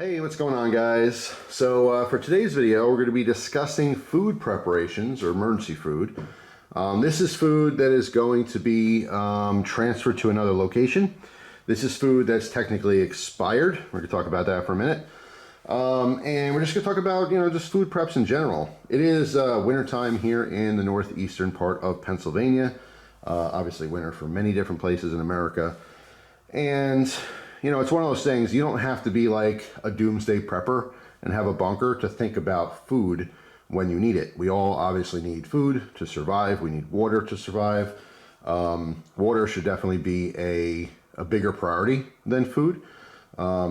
Hey, what's going on, guys? So for today's video, we're going to be discussing food preparations or emergency food. This is food that is going to be transferred to another location. This is food that's technically expired. We're going to talk about that for a minute. And we're just going to talk about, just food preps in general. It is wintertime here in the northeastern part of Pennsylvania. Obviously winter for many different places in America. And it's one of those things, you don't have to be like a doomsday prepper and have a bunker to think about food when you need it. We all obviously need food to survive. We need water to survive. Water should definitely be a bigger priority than food,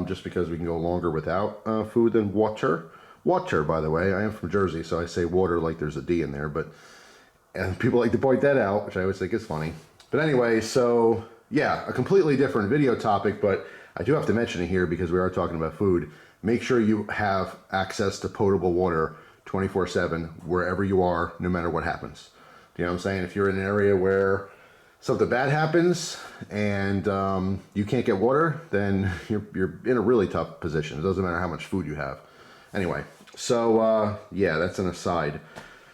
just because we can go longer without food than water. Water, by the way, I am from Jersey, so I say water like there's a D in there, and people like to point that out, which I always think is funny. But anyway, so yeah, a completely different video topic, but I do have to mention it here because we are talking about food. Make sure you have access to potable water 24/7 wherever you are, no matter what happens. You know what I'm saying? If you're in an area where something bad happens and you can't get water, then you're in a really tough position. It doesn't matter how much food you have. Anyway, so yeah, that's an aside.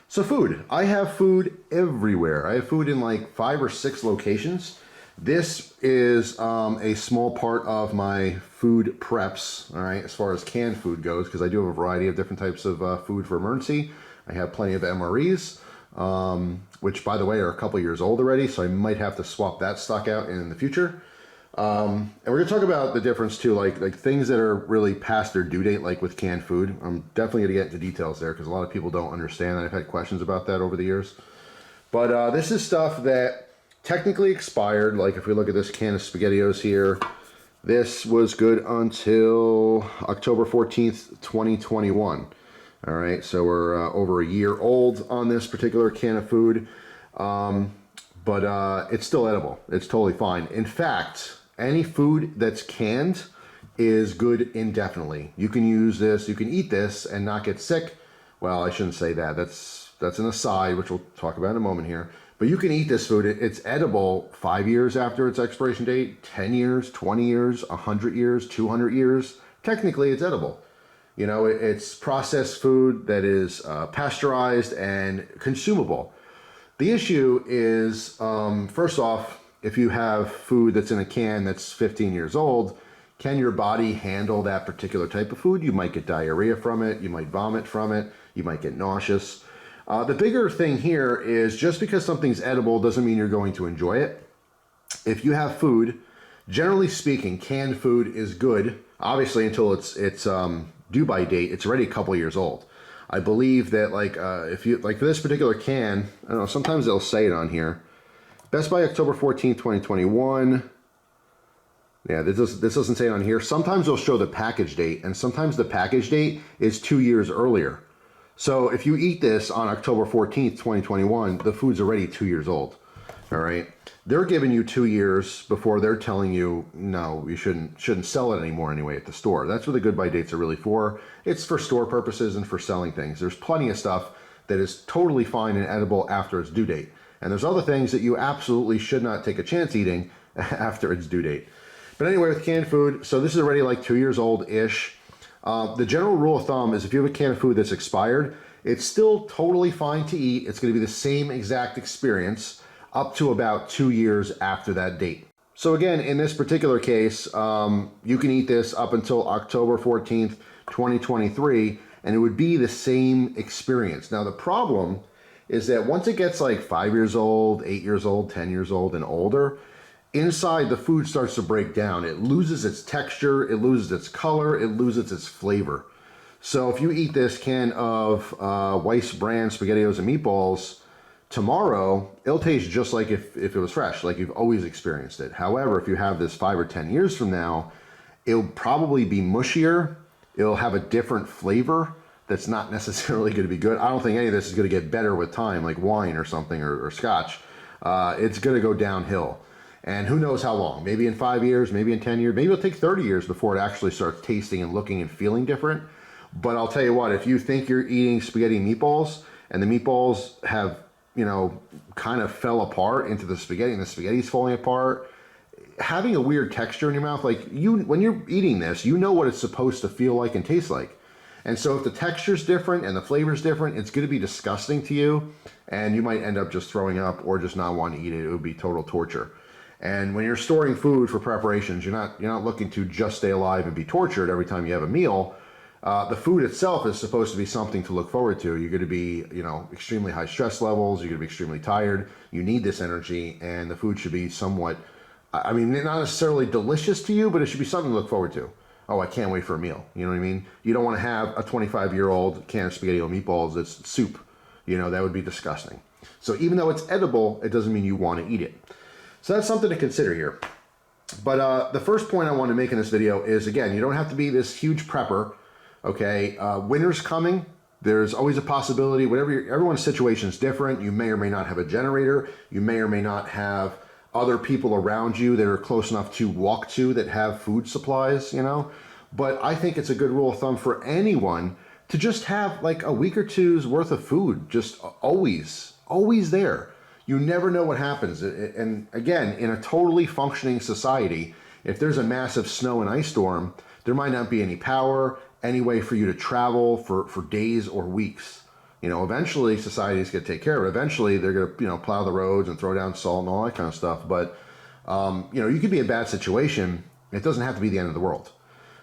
So food. I have food everywhere. I have food in like 5 or 6 locations. This is a small part of my food preps, all right, as far as canned food goes, because I do have a variety of different types of food for emergency. I have plenty of MREs, which, by the way, are a couple years old already, so I might have to swap that stock out in the future. And we're going to talk about the difference, too, like things that are really past their due date, like with canned food. I'm definitely going to get into details there, because a lot of people don't understand, and I've had questions about that over the years. But this is stuff that technically expired. Like if we look at this can of SpaghettiOs here, this was good until October 14th, 2021. All right, so we're over a year old on this particular can of food, but it's still edible. It's totally fine. In fact, any food that's canned is good indefinitely. You can use this, you can eat this and not get sick. Well, I shouldn't say that. That's an aside, which we'll talk about in a moment here. But you can eat this food. It's edible 5 years after its expiration date, 10 years, 20 years, 100 years, 200 years. Technically, it's edible. It's processed food that is pasteurized and consumable. The issue is, first off, if you have food that's in a can that's 15 years old, can your body handle that particular type of food? You might get diarrhea from it. You might vomit from it. You might get nauseous. The bigger thing here is just because something's edible doesn't mean you're going to enjoy it. If you have food, generally speaking, canned food is good, obviously until it's due by date. It's already a couple years old. I believe that if you like for this particular can, I don't know, sometimes they'll say it on here. Best by October 14th, 2021. Yeah, this doesn't say it on here. Sometimes they'll show the package date, and sometimes the package date is 2 years earlier. So if you eat this on October 14th, 2021, the food's already 2 years old, all right? They're giving you 2 years before they're telling you, no, you shouldn't sell it anymore anyway at the store. That's what the good by dates are really for. It's for store purposes and for selling things. There's plenty of stuff that is totally fine and edible after its due date. And there's other things that you absolutely should not take a chance eating after its due date. But anyway, with canned food, so this is already like 2 years old-ish. The general rule of thumb is if you have a can of food that's expired, it's still totally fine to eat. It's going to be the same exact experience up to about 2 years after that date. So again, in this particular case, you can eat this up until October 14th, 2023, and it would be the same experience. Now, the problem is that once it gets like 5 years old, 8 years old, 10 years old, and older, inside the food starts to break down. It loses its texture, it loses its color, it loses its flavor. So if you eat this can of Weiss brand SpaghettiOs and meatballs tomorrow, it'll taste just like if it was fresh, like you've always experienced it. However, if you have this 5 or 10 years from now, it'll probably be mushier. It'll have a different flavor that's not necessarily going to be good. I don't think any of this is going to get better with time, like wine or something, or scotch. It's going to go downhill. And who knows how long, maybe in 5 years, maybe in 10 years, maybe it'll take 30 years before it actually starts tasting and looking and feeling different. But I'll tell you what, if you think you're eating spaghetti and meatballs and the meatballs have, kind of fell apart into the spaghetti and the spaghetti's falling apart, having a weird texture in your mouth, like when you're eating this, you know what it's supposed to feel like and taste like. And so if the texture's different and the flavor's different, it's going to be disgusting to you, and you might end up just throwing up or just not wanting to eat it. It would be total torture. And when you're storing food for preparations, you're not looking to just stay alive and be tortured every time you have a meal. The food itself is supposed to be something to look forward to. You're going to be, extremely high stress levels. You're going to be extremely tired. You need this energy, and the food should be somewhat, I mean, not necessarily delicious to you, but it should be something to look forward to. Oh, I can't wait for a meal. You know what I mean? You don't want to have a 25-year-old can of spaghetti or meatballs that's soup. That would be disgusting. So even though it's edible, it doesn't mean you want to eat it. So that's something to consider here. But the first point I want to make in this video is, again, you don't have to be this huge prepper. Okay, winter's coming. There's always a possibility. Everyone's situation is different. You may or may not have a generator. You may or may not have other people around you that are close enough to walk to that have food supplies, But I think it's a good rule of thumb for anyone to just have like a week or two's worth of food, just always there. You never know what happens. And again, in a totally functioning society, if there's a massive snow and ice storm, there might not be any power, any way for you to travel for days or weeks. Eventually society's going to take care of it. Eventually they're going to, plow the roads and throw down salt and all that kind of stuff. But, you could be in a bad situation. It doesn't have to be the end of the world.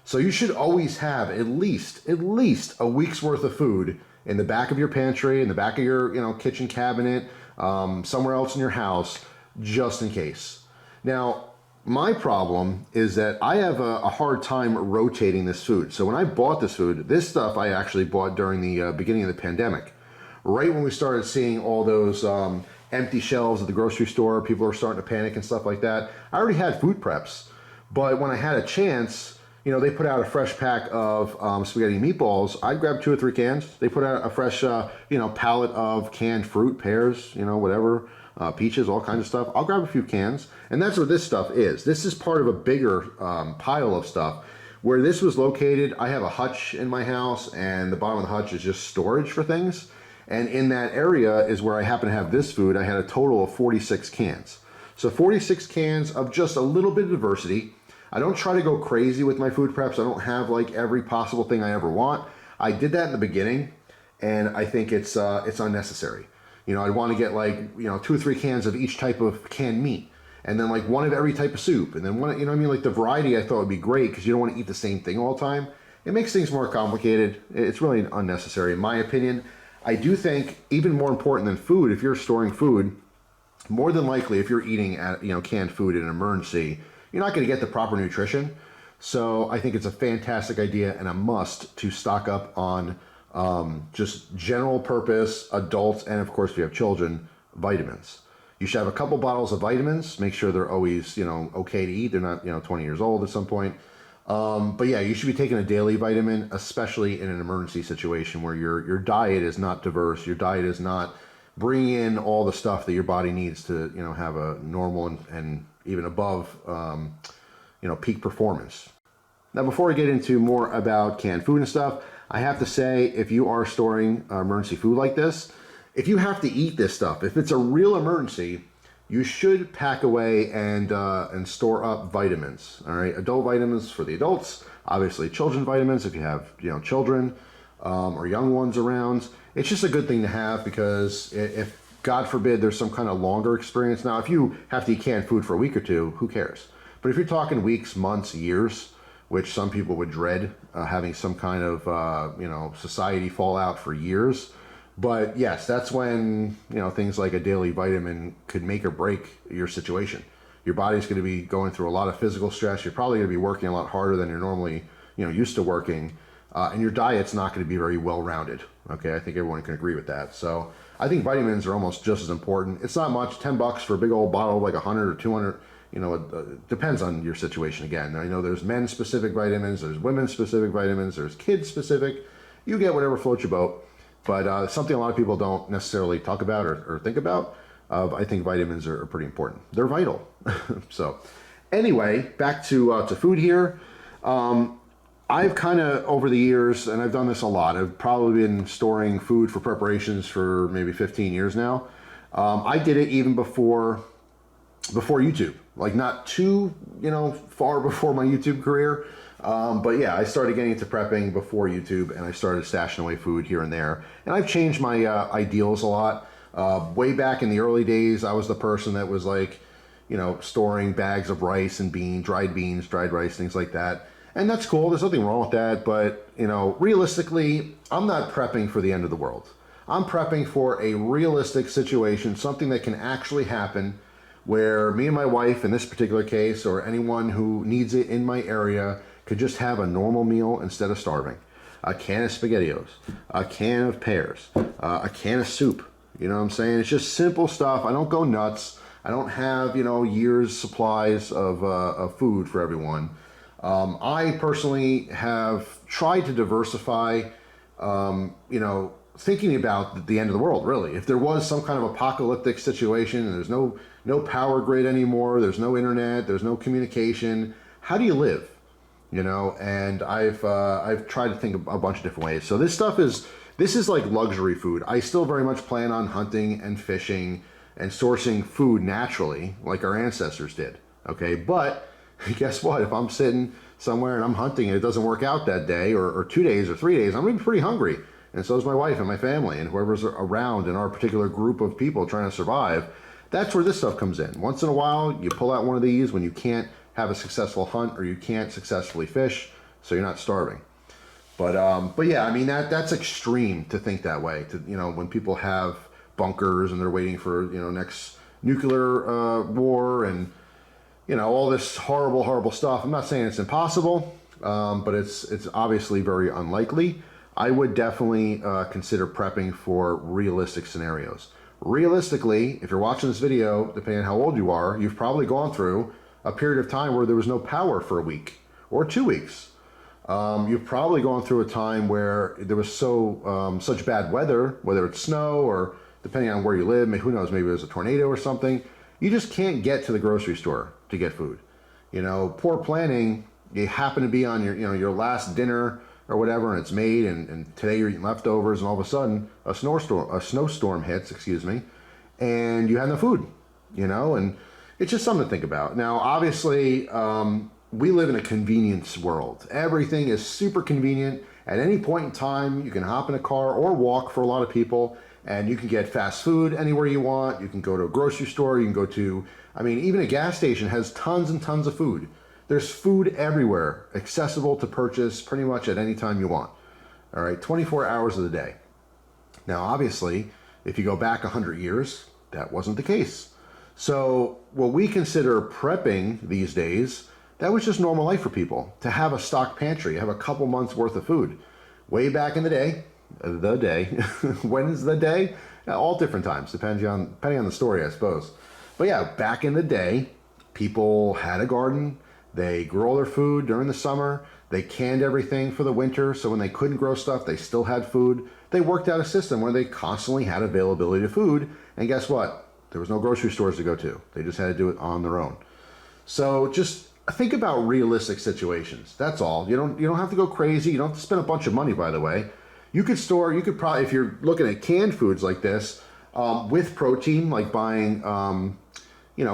So you should always have at least a week's worth of food in the back of your pantry, in the back of your, kitchen cabinet, somewhere else in your house, just in case. Now, my problem is that I have a hard time rotating this food. So when I bought this food, this stuff I actually bought during the beginning of the pandemic. Right when we started seeing all those empty shelves at the grocery store, people are starting to panic and stuff like that. I already had food preps. But when I had a chance, they put out a fresh pack of spaghetti and meatballs. I'd grab 2 or 3 cans. They put out a fresh, pallet of canned fruit, pears, whatever. Peaches, all kinds of stuff. I'll grab a few cans, and that's what this stuff is. This is part of a bigger pile of stuff. Where this was located, I have a hutch in my house, and the bottom of the hutch is just storage for things. And in that area is where I happen to have this food. I had a total of 46 cans. So 46 cans of just a little bit of diversity. I don't try to go crazy with my food preps. I don't have like every possible thing I ever want. I did that in the beginning, and I think it's unnecessary. I'd want to get like, 2 or 3 cans of each type of canned meat, and then like 1 of every type of soup. And then one, like the variety I thought would be great because you don't want to eat the same thing all the time. It makes things more complicated. It's really unnecessary in my opinion. I do think even more important than food, if you're storing food, more than likely if you're eating canned food in an emergency, you're not going to get the proper nutrition. So I think it's a fantastic idea and a must to stock up on just general purpose, adults, and of course if you have children, vitamins. You should have a couple bottles of vitamins. Make sure they're always, okay to eat. They're not, 20 years old at some point. But yeah, you should be taking a daily vitamin, especially in an emergency situation where your diet is not diverse. Your diet is not bringing in all the stuff that your body needs to, have a normal and even above, peak performance. Now, before I get into more about canned food and stuff, I have to say, if you are storing emergency food like this, if you have to eat this stuff, if it's a real emergency, you should pack away and store up vitamins. All right, adult vitamins for the adults, obviously children vitamins if you have children or young ones around. It's just a good thing to have because if God forbid there's some kind of longer experience. Now, if you have to eat canned food for a week or two, who cares? But if you're talking weeks, months, years, which some people would dread, having some kind of, society fallout for years. But yes, that's when, things like a daily vitamin could make or break your situation. Your body's going to be going through a lot of physical stress. You're probably going to be working a lot harder than you're normally, used to working. And your diet's not going to be very well-rounded. Okay, I think everyone can agree with that. So I think vitamins are almost just as important. It's not much, $10 for a big old bottle, like 100 or 200. It depends on your situation again. I know there's men-specific vitamins, there's women-specific vitamins, there's kids-specific. You get whatever floats your boat. But something a lot of people don't necessarily talk about or think about, I think vitamins are pretty important. They're vital. So anyway, back to food here. I've kind of, over the years, and I've done this a lot, I've probably been storing food for preparations for maybe 15 years now. I did it even before YouTube. like not too, far before my YouTube career. But yeah, I started getting into prepping before YouTube, and I started stashing away food here and there. And I've changed my ideals a lot. Way back in the early days, I was the person that was like, storing bags of rice and dried rice, things like that. And that's cool. There's nothing wrong with that. But, realistically, I'm not prepping for the end of the world. I'm prepping for a realistic situation, something that can actually happen, where me and my wife, in this particular case, or anyone who needs it in my area, could just have a normal meal instead of starving. A can of SpaghettiOs, a can of pears, a can of soup. You know what I'm saying? It's just simple stuff. I don't go nuts. I don't have, years supplies of food for everyone. I personally have tried to diversify, thinking about the end of the world, really. If there was some kind of apocalyptic situation and there's no power grid anymore, there's no internet, there's no communication, how do you live? And I've tried to think a bunch of different ways. So this is like luxury food. I still very much plan on hunting and fishing and sourcing food naturally, like our ancestors did. Okay, but guess what? If I'm sitting somewhere and I'm hunting and it doesn't work out that day, or 2 days or 3 days, I'm gonna be pretty hungry. And so is my wife and my family and whoever's around in our particular group of people trying to survive. That's where this stuff comes in. Once in a while, you pull out one of these when you can't have a successful hunt or you can't successfully fish, so you're not starving. But yeah, I mean that's extreme to think that way. When people have bunkers and they're waiting for next nuclear war and all this horrible stuff. I'm not saying it's impossible, but it's obviously very unlikely. I would definitely consider prepping for realistic scenarios. Realistically, if you're watching this video, depending on how old you are, you've probably gone through a period of time where there was no power for a week or 2 weeks. You've probably gone through a time where there was such bad weather, whether it's snow or depending on where you live, who knows, maybe there's a tornado or something. You just can't get to the grocery store to get food. Poor planning, you happen to be on your last dinner or whatever, and it's made, and today you're eating leftovers, and all of a sudden a snowstorm hits, and you have no food, and it's just something to think about. Now, obviously, we live in a convenience world. Everything is super convenient. At any point in time, you can hop in a car or walk for a lot of people, and you can get fast food anywhere you want. You can go to a grocery store. You can go to, even a gas station has tons and tons of food. There's food everywhere, accessible to purchase pretty much at any time you want. All right, 24 hours of the day. Now, obviously, if you go back 100 years, that wasn't the case. So what we consider prepping these days, that was just normal life for people, to have a stock pantry, have a couple months worth of food. Way back in the day, when is the day? All different times, depending on the story, I suppose. But yeah, back in the day, people had a garden. They grew all their food during the summer. They canned everything for the winter, so when they couldn't grow stuff, they still had food. They worked out a system where they constantly had availability of food, and guess what? There was no grocery stores to go to. They just had to do it on their own. So just think about realistic situations. That's all. You don't have to go crazy. You don't have to spend a bunch of money, by the way. You could probably, if you're looking at canned foods like this, with protein, like buying,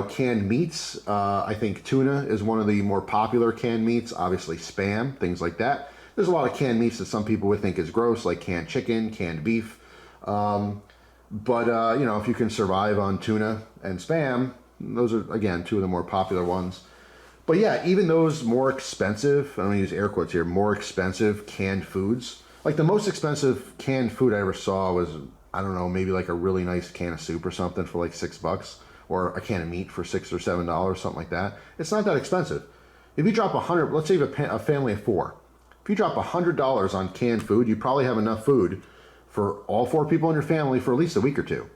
canned meats. I think tuna is one of the more popular canned meats. Obviously, Spam, things like that. There's a lot of canned meats that some people would think is gross, like canned chicken, canned beef. But if you can survive on tuna and Spam, those are, again, two of the more popular ones. But yeah, even those more expensive, I'm going to use air quotes here, more expensive canned foods. Like the most expensive canned food I ever saw was, I don't know, maybe like a really nice can of soup or something for like $6, or a can of meat for $6 or $7, something like that. It's not that expensive. If you drop let's say you have a family of 4. If you drop $100 on canned food, you probably have enough food for all 4 people in your family for at least a week or 2.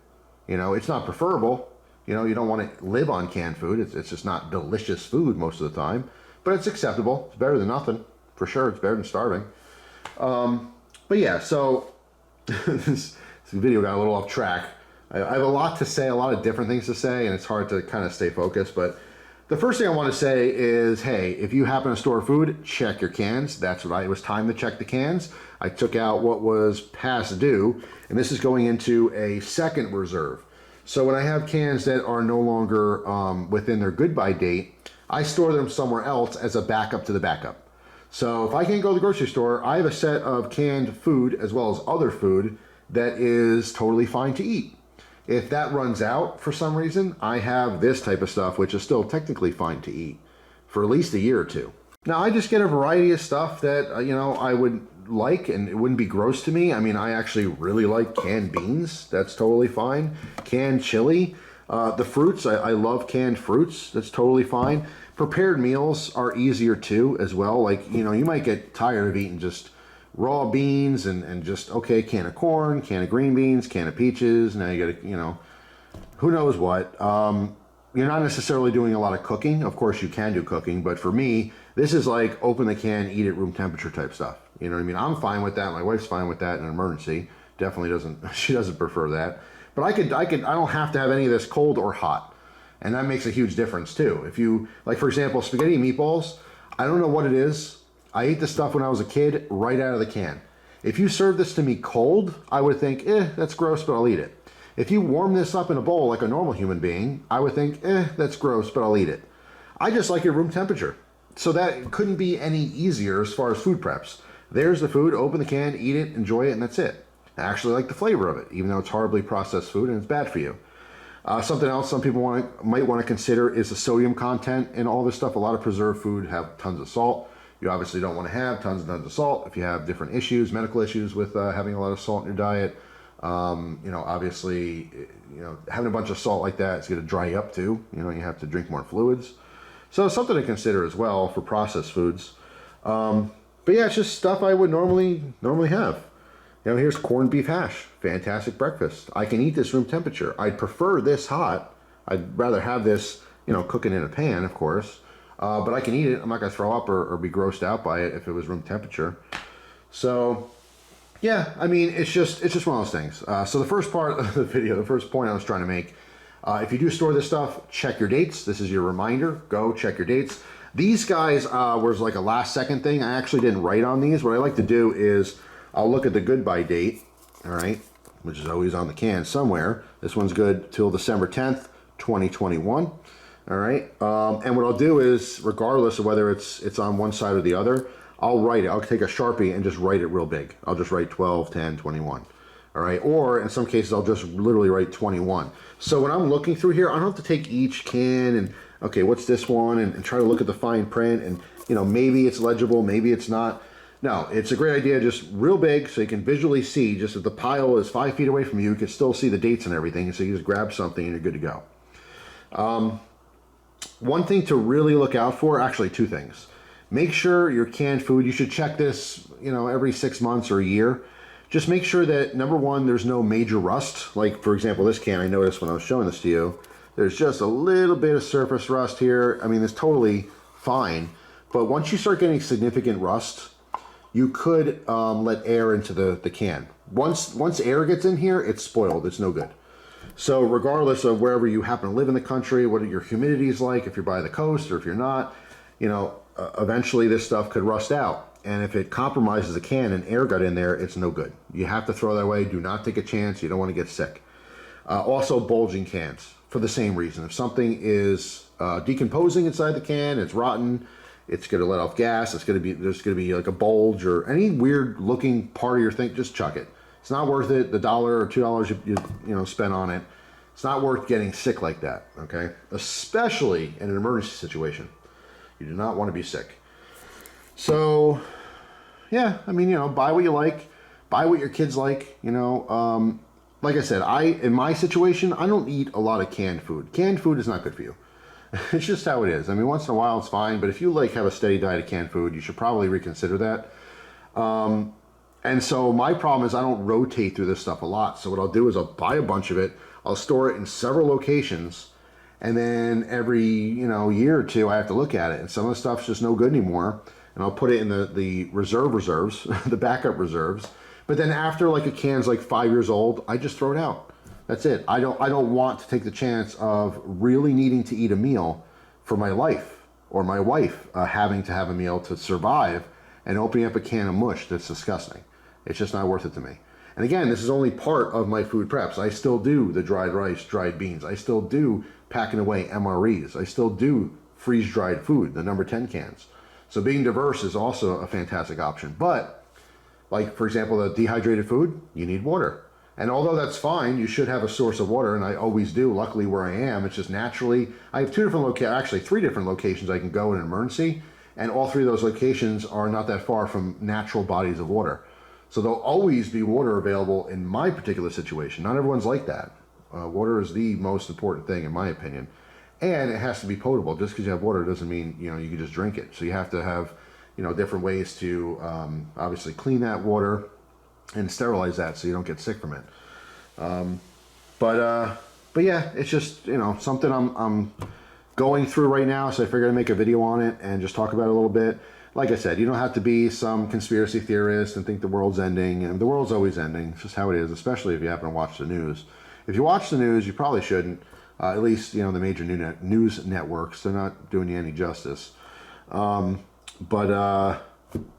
It's not preferable. You don't want to live on canned food. It's just not delicious food most of the time, but it's acceptable. It's better than nothing, for sure. It's better than starving. But yeah, so this video got a little off track. I have a lot to say, a lot of different things to say, and it's hard to kind of stay focused. But the first thing I want to say is, hey, if you happen to store food, check your cans. That's right. It was time to check the cans. I took out what was past due, and this is going into a second reserve. So when I have cans that are no longer within their goodbye date, I store them somewhere else as a backup to the backup. So if I can't go to the grocery store, I have a set of canned food as well as other food that is totally fine to eat. If that runs out for some reason, I have this type of stuff, which is still technically fine to eat for at least a year or two. Now, I just get a variety of stuff that, you know, I would like and it wouldn't be gross to me. I mean, I actually really like canned beans. That's totally fine. Canned chili. The fruits, I love canned fruits. That's totally fine. Prepared meals are easier too as well. Like, you know, you might get tired of eating just raw beans and just, okay, can of corn, can of green beans, can of peaches. Now you got to, you know, who knows what. You're not necessarily doing a lot of cooking. Of course, you can do cooking, but for me, this is like open the can, eat at room temperature type stuff. You know what I mean? I'm fine with that. My wife's fine with that in an emergency. Definitely doesn't, she doesn't prefer that. But I don't have to have any of this cold or hot. And that makes a huge difference too. If you, like for example, spaghetti and meatballs, I don't know what it is. I ate this stuff when I was a kid, right out of the can. If you serve this to me cold, I would think, that's gross, but I'll eat it. If you warm this up in a bowl like a normal human being, I would think, that's gross, but I'll eat it. I just like it room temperature. So that couldn't be any easier as far as food preps. There's the food, open the can, eat it, enjoy it, and that's it. I actually like the flavor of it, even though it's horribly processed food and it's bad for you. Something else some people might want to consider is the sodium content in all this stuff. A lot of preserved food have tons of salt. You obviously don't want to have tons and tons of salt if you have different issues, medical issues with having a lot of salt in your diet. You know, obviously, you know, having a bunch of salt like that is going to dry you up too. You know, you have to drink more fluids. So it's something to consider as well for processed foods. But yeah, it's just stuff I would normally have. You know, here's corned beef hash. Fantastic breakfast. I can eat this room temperature. I'd prefer this hot. I'd rather have this, you know, cooking in a pan, of course. But I can eat it. I'm not going to throw up or be grossed out by it if it was room temperature. So, yeah, I mean, it's just one of those things. So the first part of the video, the first point I was trying to make, if you do store this stuff, check your dates. This is your reminder. Go check your dates. These guys was like a last second thing. I actually didn't write on these. What I like to do is I'll look at the goodbye date, all right, which is always on the can somewhere. This one's good till December 10th, 2021, all right? And what I'll do is, regardless of whether it's on one side or the other, I'll write it. I'll take a Sharpie and just write it real big. I'll just write 12, 10, 21, all right? Or in some cases, I'll just literally write 21. So when I'm looking through here, I don't have to take each can and, okay, what's this one? And try to look at the fine print and, you know, maybe it's legible, maybe it's not. No, it's a great idea, just real big so you can visually see, just if the pile is 5 feet away from you, you can still see the dates and everything, so you just grab something and you're good to go. One thing to really look out for, actually two things. Make sure your canned food, you should check this, you know, every 6 months or a year. Just make sure that, number one, there's no major rust. Like, for example, this can, I noticed when I was showing this to you, there's just a little bit of surface rust here. I mean, it's totally fine. But once you start getting significant rust, you could let air into the can. Once air gets in here, it's spoiled. It's no good. So regardless of wherever you happen to live in the country, what your humidity is like, if you're by the coast or if you're not, you know, eventually this stuff could rust out. And if it compromises the can and air got in there, it's no good. You have to throw that away. Do not take a chance. You don't want to get sick. Also, bulging cans for the same reason. If something is decomposing inside the can, it's rotten, it's going to let off gas, there's going to be like a bulge or any weird looking part of your thing, just chuck it. It's not worth it. The $1 or $2 you know spent on it, it's not worth getting sick like that, okay? Especially in an emergency situation. You do not want to be sick. So, yeah, I mean, you know, buy what you like, buy what your kids like, you know. Like I said, in my situation, I don't eat a lot of canned food. Canned food is not good for you. It's just how it is. I mean, once in a while it's fine, but if you like have a steady diet of canned food, you should probably reconsider that. And so my problem is I don't rotate through this stuff a lot. So what I'll do is I'll buy a bunch of it, I'll store it in several locations, and then every, you know, year or two I have to look at it. And some of the stuff's just no good anymore. And I'll put it in the reserves, the backup reserves. But then after like a can's like 5 years old, I just throw it out. That's it. I don't want to take the chance of really needing to eat a meal for my life or my wife having to have a meal to survive and opening up a can of mush that's disgusting. It's just not worth it to me. And again, this is only part of my food preps. I still do the dried rice, dried beans. I still do packing away MREs. I still do freeze-dried food, the number 10 cans. So being diverse is also a fantastic option. But like, for example, the dehydrated food, you need water. And although that's fine, you should have a source of water, and I always do. Luckily, where I am, it's just naturally, I have 2 different locations, actually 3 different locations I can go in an emergency, and all 3 of those locations are not that far from natural bodies of water. So there'll always be water available in my particular situation. Not everyone's like that. Water is the most important thing, in my opinion. And it has to be potable. Just because you have water doesn't mean, you can just drink it. So you have to have, different ways to obviously clean that water and sterilize that so you don't get sick from it. But yeah, it's just, something I'm going through right now. So I figured I'd make a video on it and just talk about it a little bit. Like I said, you don't have to be some conspiracy theorist and think the world's ending. And the world's always ending. It's just how it is, especially if you happen to watch the news. If you watch the news, you probably shouldn't. At least, the major news networks, they're not doing you any justice. But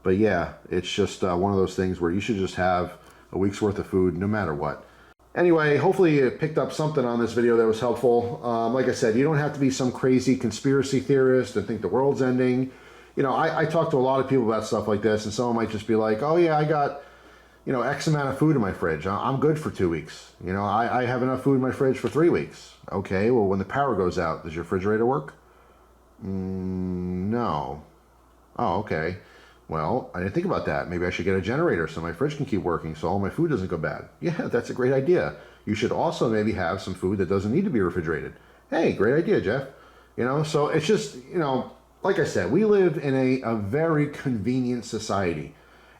yeah, it's just one of those things where you should just have a week's worth of food no matter what. Anyway, hopefully you picked up something on this video that was helpful. Like I said, you don't have to be some crazy conspiracy theorist and think the world's ending. I talk to a lot of people about stuff like this, and someone might just be like, oh yeah, I got, X amount of food in my fridge. I'm good for 2 weeks. I have enough food in my fridge for 3 weeks. Okay, well, when the power goes out, does your refrigerator work? No. Oh, okay. Well, I didn't think about that. Maybe I should get a generator so my fridge can keep working so all my food doesn't go bad. Yeah, that's a great idea. You should also maybe have some food that doesn't need to be refrigerated. Hey, great idea, Jeff. So it's just, like I said, we live in a very convenient society.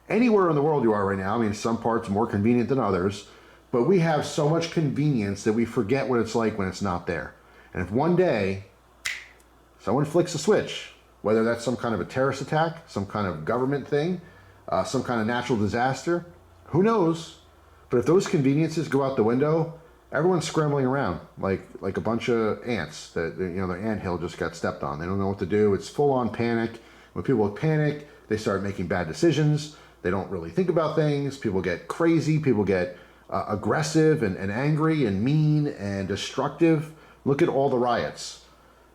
Anywhere in the world you are right now, some parts more convenient than others, but we have so much convenience that we forget what it's like when it's not there. And if one day someone flicks a switch, whether that's some kind of a terrorist attack, some kind of government thing, some kind of natural disaster, who knows? But if those conveniences go out the window, everyone's scrambling around like a bunch of ants that, their anthill just got stepped on. They don't know what to do. It's full on panic. When people panic, they start making bad decisions. They don't really think about things. People get crazy. People get aggressive and angry and mean and destructive. Look at all the riots.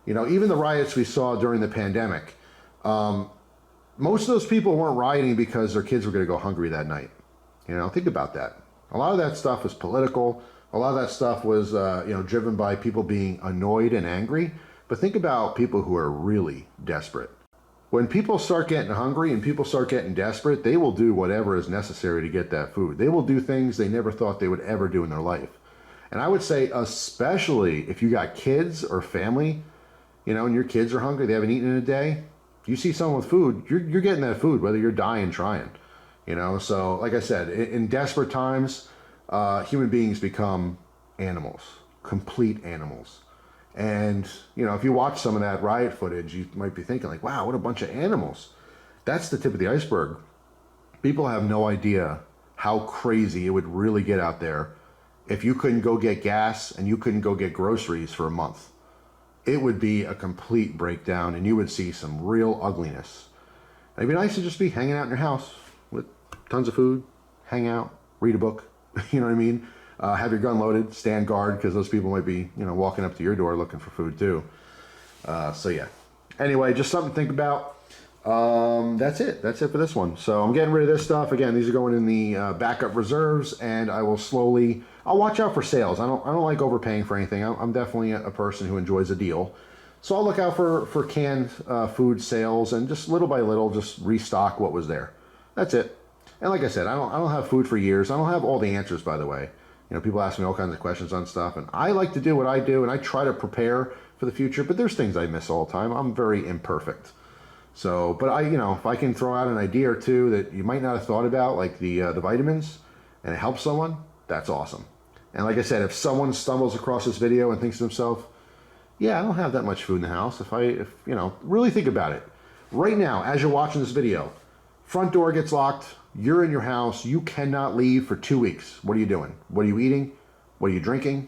Even the riots we saw during the pandemic. Most of those people weren't rioting because their kids were going to go hungry that night. Think about that. A lot of that stuff was political. A lot of that stuff was, driven by people being annoyed and angry. But think about people who are really desperate. When people start getting hungry and people start getting desperate, they will do whatever is necessary to get that food. They will do things they never thought they would ever do in their life. And I would say, especially if you got kids or family, and your kids are hungry, they haven't eaten in a day, you see someone with food, you're getting that food, whether you're dying trying. So like I said, in desperate times, human beings become animals, complete animals. And, if you watch some of that riot footage, you might be thinking like, wow, what a bunch of animals. That's the tip of the iceberg. People have no idea how crazy it would really get out there if you couldn't go get gas and you couldn't go get groceries for a month. It would be a complete breakdown and you would see some real ugliness. It'd be nice to just be hanging out in your house with tons of food, hang out, read a book, you know what I mean? Have your gun loaded, stand guard, because those people might be, walking up to your door looking for food too. So yeah. Anyway, just something to think about. That's it. That's it for this one. So I'm getting rid of this stuff. Again, these are going in the backup reserves, and I will slowly. I'll watch out for sales. I don't like overpaying for anything. I'm definitely a person who enjoys a deal. So I'll look out for canned food sales and just little by little just restock what was there. That's it. And like I said, I don't have food for years. I don't have all the answers, by the way. People ask me all kinds of questions on stuff, and I like to do what I do, and I try to prepare for the future, but there's things I miss all the time. I'm very imperfect. So, but if I can throw out an idea or two that you might not have thought about, like the vitamins, and it helps someone, that's awesome. And like I said, if someone stumbles across this video and thinks to themselves, yeah, I don't have that much food in the house. If really think about it. Right now, as you're watching this video, front door gets locked, you're in your house, you cannot leave for 2 weeks. What are you doing? What are you eating? What are you drinking?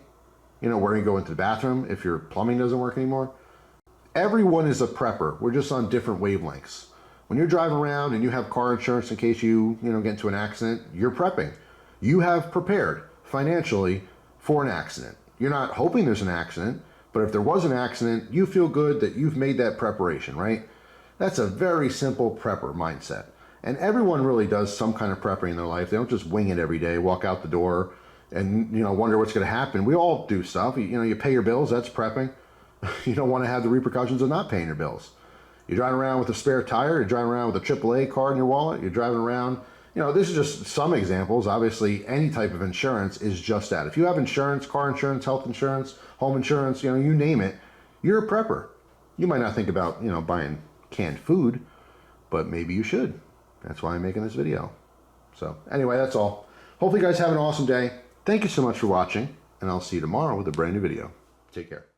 Where are you going to the bathroom if your plumbing doesn't work anymore? Everyone is a prepper. We're just on different wavelengths. When you're driving around and you have car insurance in case you get into an accident, you're prepping. you have prepared financially for an accident. You're not hoping there's an accident, but if there was an accident, you feel good that you've made that preparation, right? That's a very simple prepper mindset. And everyone really does some kind of prepping in their life. They don't just wing it every day, walk out the door and, wonder what's going to happen. We all do stuff. You pay your bills, that's prepping. You don't want to have the repercussions of not paying your bills. You're driving around with a spare tire, you're driving around with a AAA card in your wallet, you're driving around, this is just some examples. Obviously, any type of insurance is just that. If you have insurance, car insurance, health insurance, home insurance, you name it, you're a prepper. You might not think about, buying canned food, but maybe you should. That's why I'm making this video. So anyway, that's all. Hopefully you guys have an awesome day. Thank you so much for watching, and I'll see you tomorrow with a brand new video. Take care.